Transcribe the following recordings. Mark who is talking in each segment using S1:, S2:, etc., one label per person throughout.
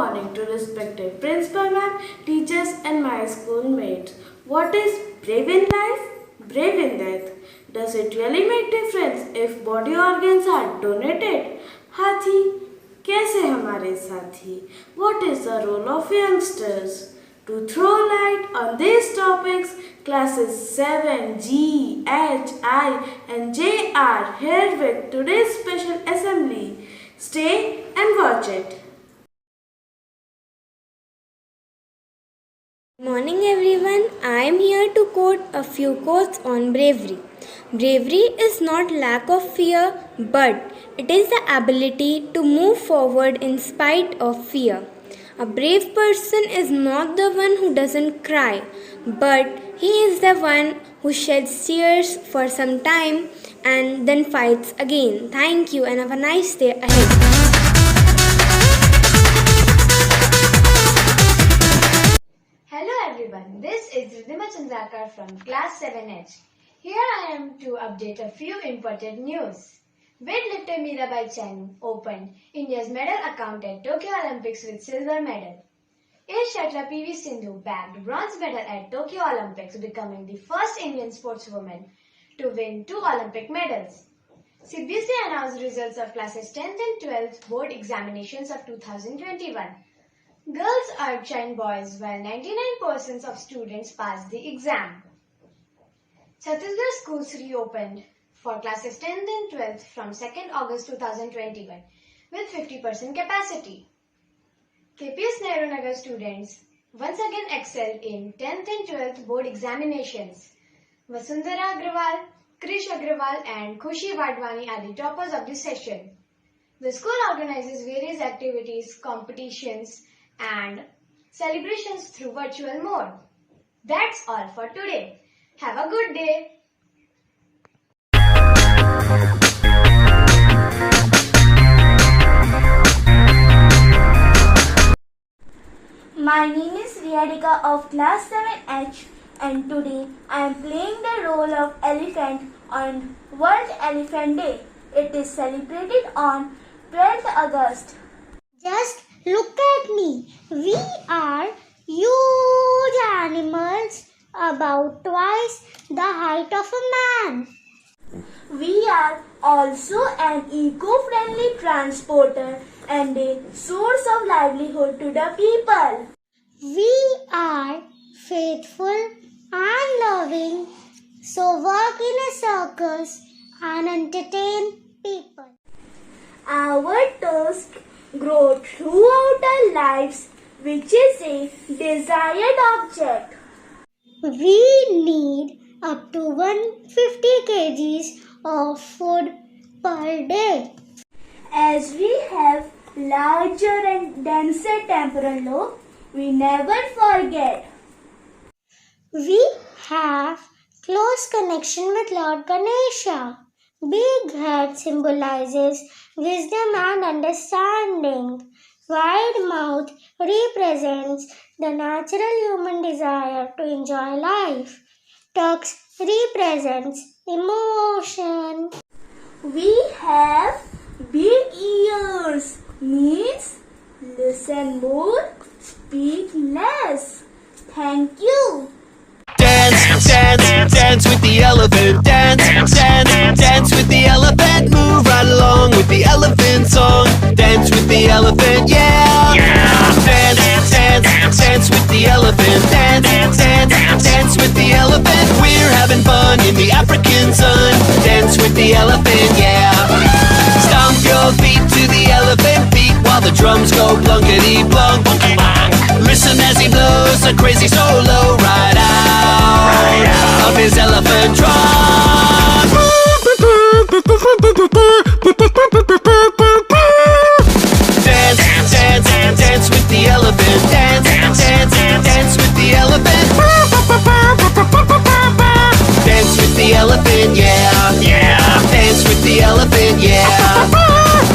S1: morning to respected principal ma'am, teachers and my schoolmates. What is brave in life? Brave in death. Does it really make difference if body organs are donated? Hathi, कैसे हमारे साथी? What is the role of youngsters? To throw light on these topics, classes 7, G, H, I and J are here with today's special assembly. Stay and watch it.
S2: Good morning everyone. I am here to quote a few quotes on bravery. Bravery is not lack of fear, but it is the ability to move forward in spite of fear. A brave person is not the one who doesn't cry, but he is the one who sheds tears for some time and then fights again. Thank you and have a nice day ahead.
S3: Hello everyone, this is Ridhima Chandrakar from class 7H. Here I am to update a few important news. Weightlifter Mirabai Chanu opened India's medal account at Tokyo Olympics with silver medal. Air shuttler PV Sindhu bagged bronze medal at Tokyo Olympics, becoming the first Indian sportswoman to win 2 Olympic medals. CBSE announced results of classes 10th and 12th board examinations of 2021. Girls outshine boys while 99% of students passed the exam. Chhattisgarh schools reopened for classes 10th and 12th from 2nd August 2021 with 50% capacity. KPS NEHRU NAGAR students once again excelled in 10th and 12th board examinations. Vasundhara Agrawal, Krish Agrawal and Khushi Wadwani are the toppers of the session. The school organizes various activities, competitions and celebrations through virtual mode. That's all for today. Have a good day.
S4: My name is Riyadika of class 7H and today I am playing the role of elephant on World Elephant Day. It is celebrated on 12th August.
S5: Just look at me. We are huge animals about twice the height of a man.
S4: We are also an eco-friendly transporter and a source of livelihood to the people.
S5: We are faithful and loving, so work in a circus and entertain people.
S4: Our tusks grow throughout our lives, which is a desired object.
S5: We need up to 150 kgs of food per day.
S4: As we have larger and denser temporal lobe, we never forget.
S5: We have close connection with Lord Ganesha. Big head symbolizes wisdom and understanding. Wide mouth represents the natural human desire to enjoy life. Tucks represents emotion.
S4: We have big ears, means listen more, speak less. Thank you.
S6: Dance, dance, dance with the elephant. Dance, dance, dance with the elephant. Move right along with the elephant song. Dance with the elephant, yeah. Dance, dance, dance with the elephant. Dance, dance, dance with the elephant. We're having fun in the African sun. Dance with the elephant, yeah. Stomp your feet to the elephant beat while the drums go plunkety plunk. Listen as he blows a crazy solo right out of his elephant trunk. Dance, dance, dance with the elephant. Dance, dance, dance with the elephant. Dance with the elephant, yeah. Dance with the elephant, yeah.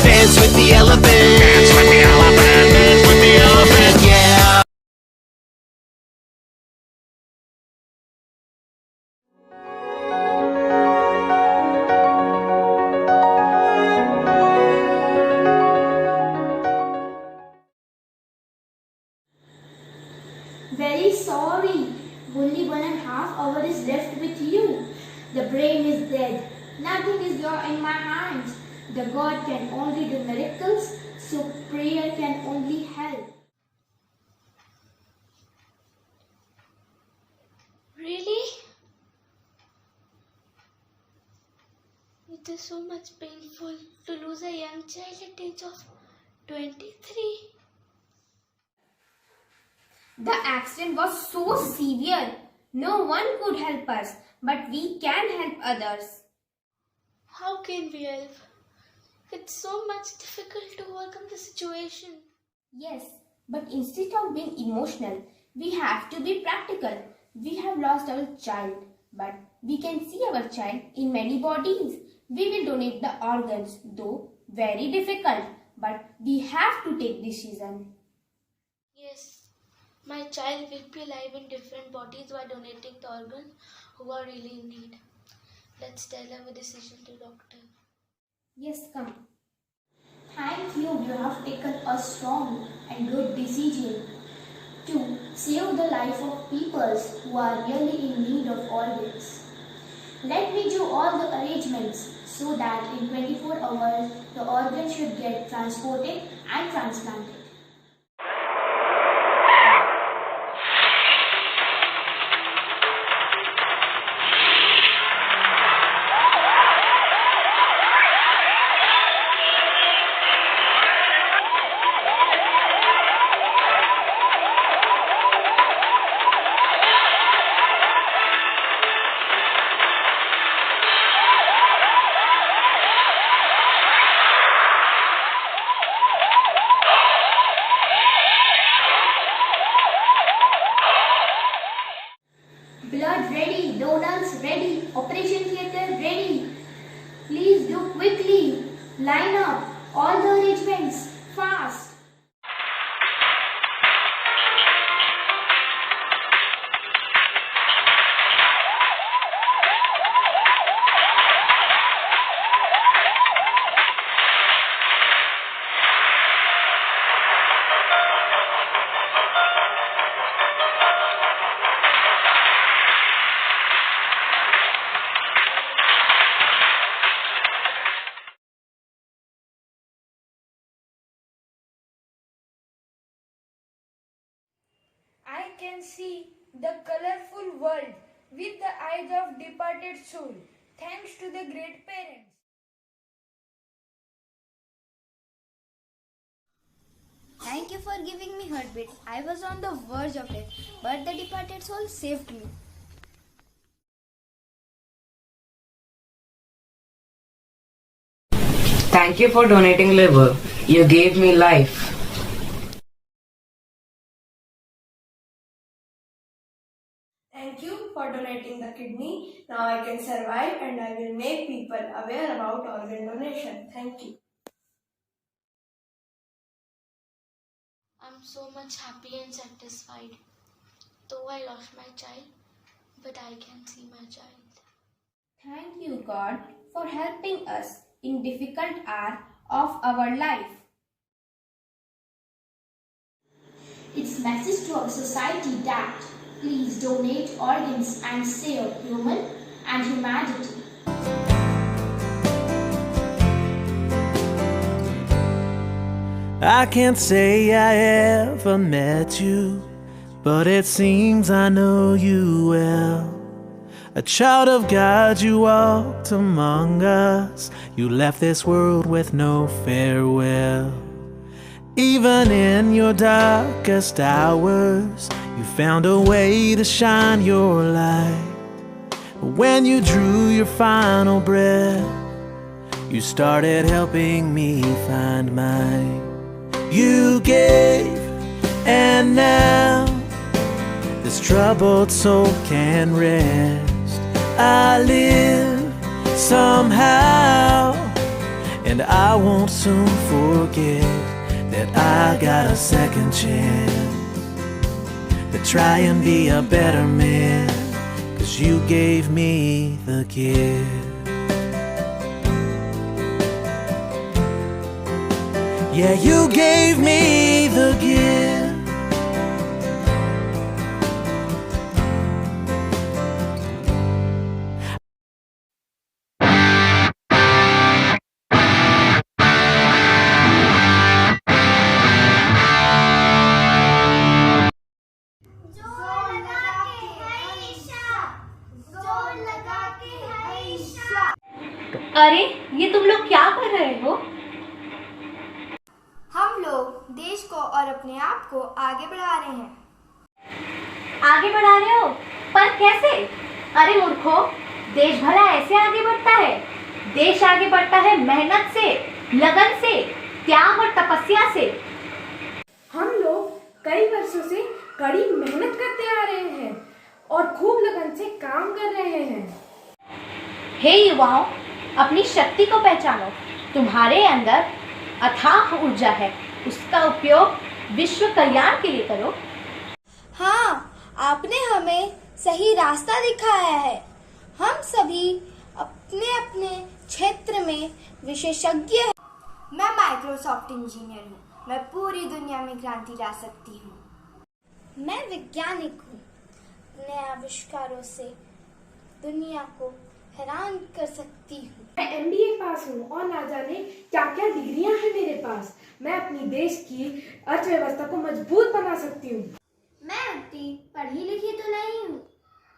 S6: Dance with the elephant. Dance with the elephant. Dance with the elephant, yeah.
S4: only 1.5 hours is left with you. The brain is dead. Nothing is there in my hands. The God can only do miracles, so prayer can only help.
S7: Really? It is so much painful to lose a young child at the age of 23.
S8: The accident was so severe. No one could help us, but we can help others.
S7: How can we help? It's so much difficult to overcome the situation.
S8: Yes, but instead of being emotional, we have to be practical. We have lost our child, but we can see our child in many bodies. We will donate the organs, though very difficult, but we have to take decision.
S7: Yes, my child will be alive in different bodies by donating the organs who are really in need. Let's tell our decision to doctor.
S8: Yes, come.
S4: Thank you. You have taken a strong and good decision to save the life of people who are really in need of organs. Let me do all the arrangements so that in 24 hours the organ should get transported and transplanted. Blood ready, donors ready, operation theatre ready. Please do quickly. Line up all the arrangements fast.
S9: I can see the colorful world with the eyes of departed soul, thanks to the great parents.
S3: Thank you for giving me heartbeat. I was on the verge of it, but the departed soul saved me.
S10: Thank you for donating liver. You gave me life.
S9: Thank you for donating the kidney. Now I can survive and I will make people aware about organ donation. Thank you.
S7: I'm so much happy and satisfied. Though I lost my child, but I can see my child.
S8: Thank you, God, for helping us in difficult hour of our life.
S4: It's message to our society that please donate organs and save human and humanity.
S6: I can't say I ever met you, but it seems I know you well. A child of God, you walked among us. You left this world with no farewell. Even in your darkest hours, you found a way to shine your light. When you drew your final breath, you started helping me find mine. You gave, and now this troubled soul can rest. I live somehow, and I won't soon forget that I got a second chance to try and be a better man, 'cause you gave me the gift. Yeah, you gave me the gift.
S11: अरे ये तुम लोग क्या कर रहे हो?
S3: हम लोग देश को और अपने आप को आगे बढ़ा रहे हैं।
S11: आगे बढ़ा रहे हो? पर कैसे? अरे मूर्खों, देश भला ऐसे आगे बढ़ता है? देश आगे बढ़ता है मेहनत से, लगन से, त्याग और तपस्या से।
S1: हम लोग कई वर्षों से कड़ी मेहनत करते आ रहे हैं और खूब लगन से काम कर रहे हैं।
S11: हे युवाओं, अपनी शक्ति को पहचानो। तुम्हारे अंदर अथाह ऊर्जा है, उसका उपयोग विश्व कल्याण के लिए करो।
S4: हाँ, आपने हमें सही रास्ता दिखाया है। हम सभी अपने अपने क्षेत्र में विशेषज्ञ हैं।
S3: मैं माइक्रोसॉफ्ट इंजीनियर हूँ। मैं पूरी दुनिया में क्रांति ला सकती हूँ।
S4: मैं वैज्ञानिक हूँ। अपने आविष्कारों से दुनिया को हैरान कर सकती हूँ।
S1: मैं MBA पास हूँ और ना जाने क्या क्या डिग्रियां हैं मेरे पास। मैं अपनी देश की अर्थव्यवस्था को मजबूत बना सकती हूँ।
S5: मैं उतनी पढ़ी लिखी तो नहीं हूँ,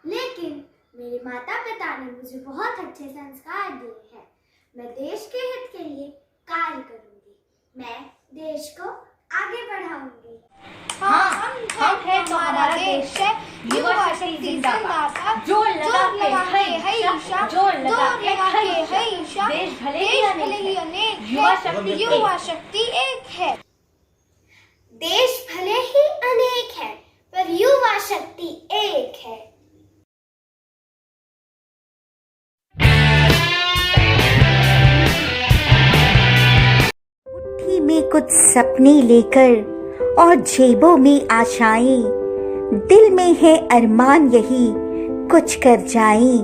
S5: लेकिन मेरे माता पिता ने मुझे बहुत अच्छे संस्कार दिए हैं। मैं देश के हित के लिए कार्य करूँगी। मैं देश को आगे बढ़ाऊंगी।
S11: हाँ, हम है तो हमारा देश है। युवा शक्ति जिंदाबाद। जोर लगा के है ईशा, जोर लगा के है ईशा। देश भले ही अनेक, युवा शक्ति एक है।
S5: देश भले ही अनेक है, पर युवा शक्ति एक है।
S12: मुट्ठी में कुछ सपने लेकर और जेबों में आशाएं, दिल में है अरमान यही, कुछ कर जाएं,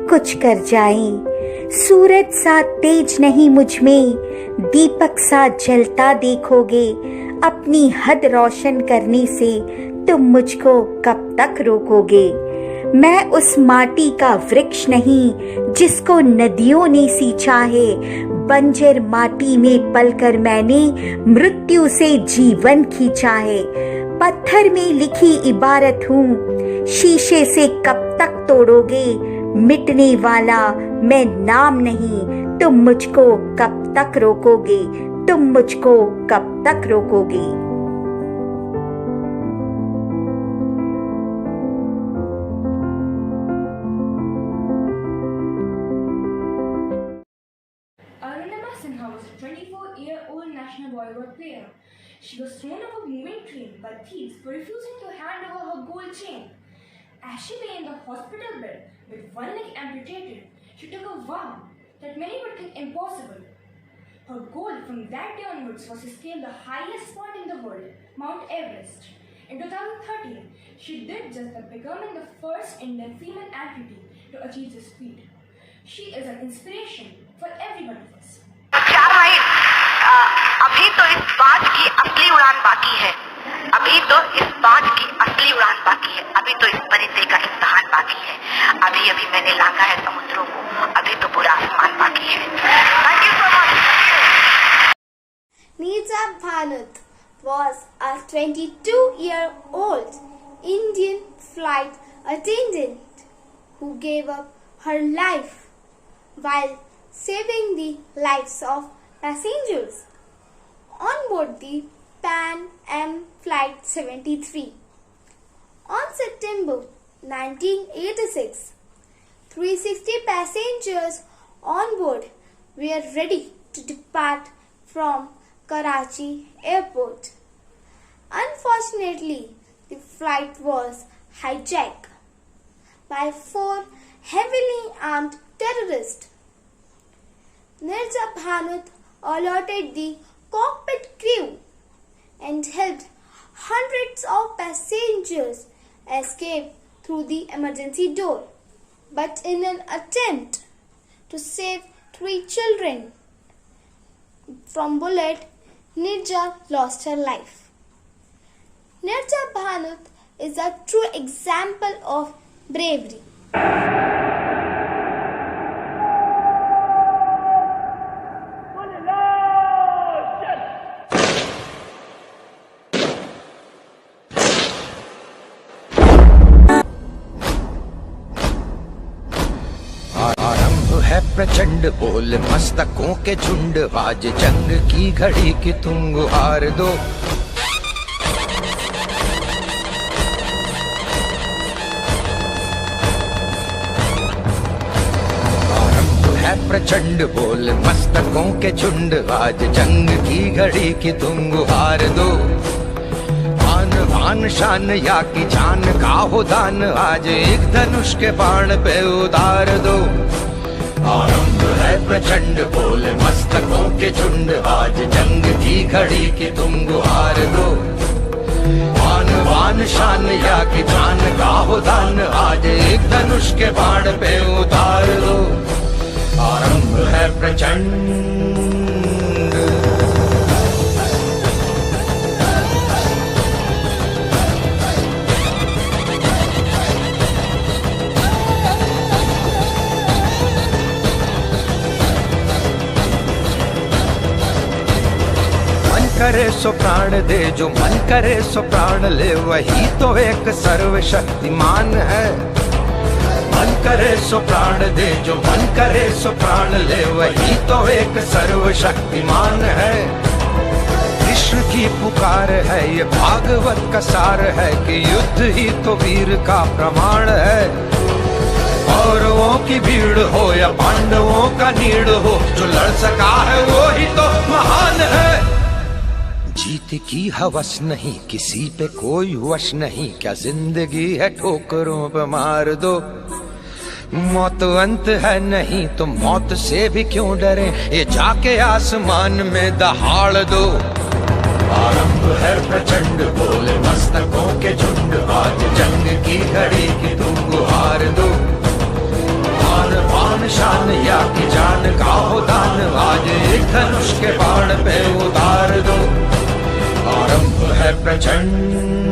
S12: कुछ कर जाएं। सूरज सा तेज नहीं मुझ में, दीपक सा जलता देखोगे। अपनी हद रोशन करने से तुम मुझको कब तक रोकोगे। मैं उस माटी का वृक्ष नहीं जिसको नदियों ने सींचा है। बंजर माटी में पलकर मैंने मृत्यु से जीवन खींचा है। पत्थर में लिखी इबारत हूँ, शीशे से कब तक तोड़ोगे। मिटने वाला मैं नाम नहीं, तुम मुझको कब तक रोकोगे। तुम मुझको कब तक रोकोगे।
S9: Was a 24-year-old national volleyball player. She was thrown off a moving train by thieves for refusing to hand over her gold chain. As she lay in the hospital bed with one leg amputated, she took a vow that many would think impossible. Her goal from that day onwards was to scale the highest point in the world, Mount Everest. In 2013, she did just that, becoming the first Indian female amputee to achieve this feat. She is an inspiration for every one of us.
S13: अभी तो इस बात की असली उड़ान बाकी है। अभी तो इस बात की असली उड़ान बाकी है। अभी तो इस परिंदे का इम्तिहान बाकी है। अभी अभी मैंने लांघा है समुद्रों को, अभी तो पूरा आसमान बाकी है। Thank you so much.
S4: Nirja Bhanut was a 22-year-old Indian flight attendant who gave up her life while saving the lives of passengers on board the Pan Am Flight 73. On September 1986, 360 passengers on board were ready to depart from Karachi airport. Unfortunately, the flight was hijacked by 4 heavily armed terrorists. Nirja Bhanut alerted the cockpit crew and helped hundreds of passengers escape through the emergency door. But in an attempt to save 3 children from bullet, Nirja lost her life. Nirja Bhanut is a true example of bravery.
S14: प्रचंड बोल मस्तकों के झुंड, आज जंग की घड़ी की तुम गुहार दो। आरंभ है प्रचंड बोल मस्तकों के झुंड, आज जंग की घड़ी की तुम गुहार दो। आन शान या की जान का हो दान, आज एक धनुष के बाण पे उतार दो। आरंभ है प्रचंड बोल मस्तकों के झुंड, आज जंग की घड़ी की तुम गुहार दो। आन शान या की जान का हो दान, आज एक धनुष के बाण पे उतार दो। आरंभ है प्रचंड। करे सो प्राण दे, जो मन करे सो प्राण ले, वही तो एक सर्वशक्तिमान है। मन करे सो प्राण दे, जो मन करे सो प्राण ले, वही तो एक सर्वशक्तिमान है। कृष्ण की पुकार है, ये भागवत का सार है कि युद्ध ही तो वीर का प्रमाण है। कौरवों की भीड़ हो या पांडवों का नीड़ हो, जो लड़ सका है वो ही तो महान है। जीत की हवस नहीं, किसी पे कोई वश नहीं, क्या जिंदगी है ठोकरों पे मार दो। मौत अंत है नहीं तो मौत से भी क्यों डरे, ये जाके आसमान में दहाड़ दो। आरंभ है प्रचंड बोल मस्तकों के झुंड, आज जंग की घड़ी की तुम गुहार दो। आन शान या की जान का हो दान, आज एक धनुष के बाण पे उतार दो। आरंभ है प्रचंड।